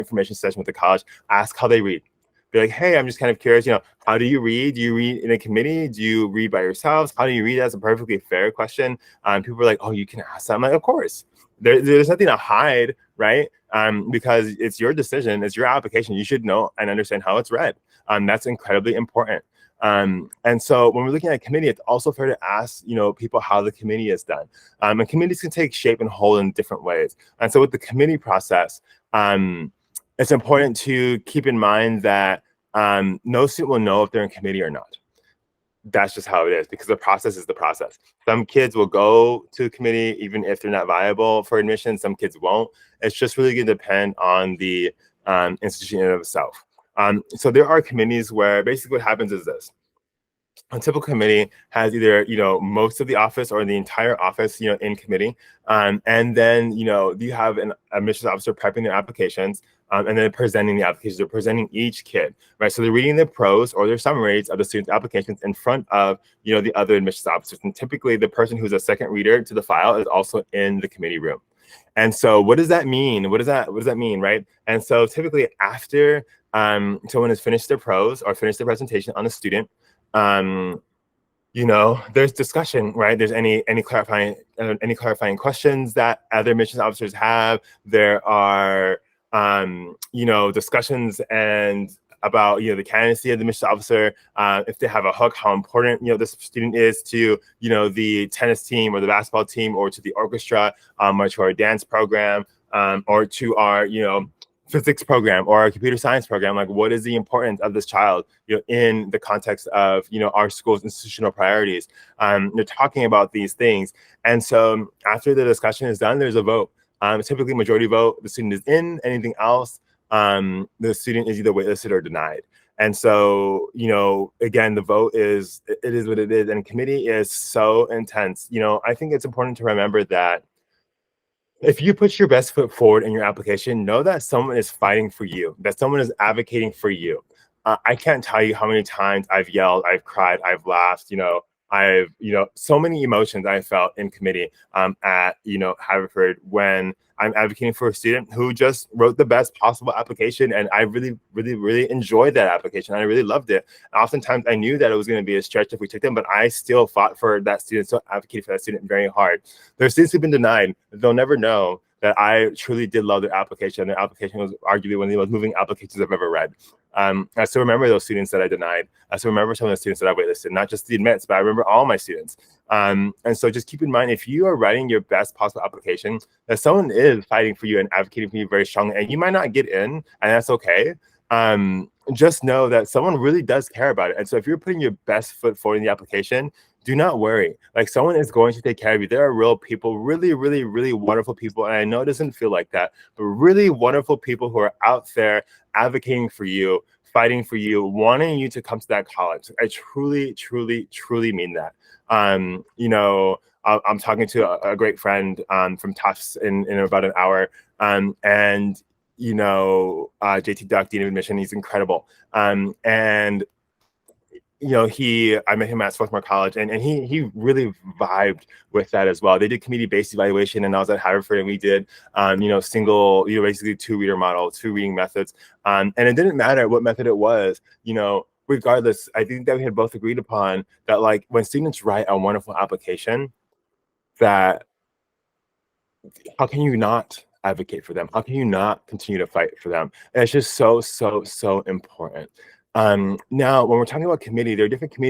information session with the college, ask how they read. Be like, hey, I'm just kind of curious, how do you read? Do you read in a committee? Do you read by yourselves? How do you read? That's a perfectly fair question. People are like, oh, you can ask that. I'm like, of course. There's nothing to hide, right? Because it's your decision, it's your application. You should know and understand how it's read. That's incredibly important. And so when we're looking at a committee, it's also fair to ask, people how the committee is done. And committees can take shape and hold in different ways. And so with the committee process, it's important to keep in mind that no student will know if they're in committee or not. That's just how it is, because the process is the process. Some kids will go to the committee even if they're not viable for admission. Some kids won't. It's just really going to depend on the institution in and of itself. So there are committees where basically what happens is this. A typical committee has either, most of the office or the entire office, in committee. And then, you have an admissions officer prepping their applications and then presenting the applications. They're presenting each kid, right? So they're reading the pros or their summaries of the students' applications in front of, the other admissions officers. And typically the person who's a second reader to the file is also in the committee room. And so what does that mean? What does that mean, right? And so typically after someone has finished their pros or finished their presentation on a student, there's discussion, right? There's any clarifying questions that other admissions officers have. There are, discussions and about, the candidacy of the admissions officer, if they have a hook, how important, this student is to, the tennis team or the basketball team or to the orchestra, or to our dance program, or to our, physics program or our computer science program. Like, what is the importance of this child, in the context of, our school's institutional priorities? They're talking about these things. And so after the discussion is done, there's a vote. Typically majority vote, the student is in. Anything else, the student is either waitlisted or denied. And so, again, the vote it is what it is. And committee is so intense. I think it's important to remember that if you put your best foot forward in your application, know that someone is fighting for you, that someone is advocating for you. I can't tell you how many times I've yelled, I've cried, I've laughed, I've, so many emotions I felt in committee at, Haverford when I'm advocating for a student who just wrote the best possible application. And I really, really, really enjoyed that application. I really loved it. And oftentimes I knew that it was going to be a stretch if we took them, but I still fought for that student, so advocated for that student very hard. There are students who've been denied. They'll never know that I truly did love their application. Their application was arguably one of the most moving applications I've ever read. I still remember those students that I denied. I still remember some of the students that I waitlisted, not just the admits, but I remember all my students. And so just keep in mind, if you are writing your best possible application, that someone is fighting for you and advocating for you very strongly, and you might not get in, and that's okay. Just know that someone really does care about it. And so if you're putting your best foot forward in the application, do not worry. Like, someone is going to take care of you. There are real people, really, really, really wonderful people. And I know it doesn't feel like that, but really wonderful people who are out there advocating for you, fighting for you, wanting you to come to that college. I truly, truly, truly mean that. I'm talking to a great friend from Tufts in about an hour. And JT Duck, Dean of Admission, he's incredible. And I met him at Swarthmore College, and he really vibed with that as well. They did committee-based evaluation, and I was at Haverford, and we did, single, basically 2-reader model, 2 reading methods. And it didn't matter what method it was, regardless. I think that we had both agreed upon that, like, when students write a wonderful application, that how can you not advocate for them? How can you not continue to fight for them? And it's just so, so, so important. Now, when we're talking about committee, there are different committees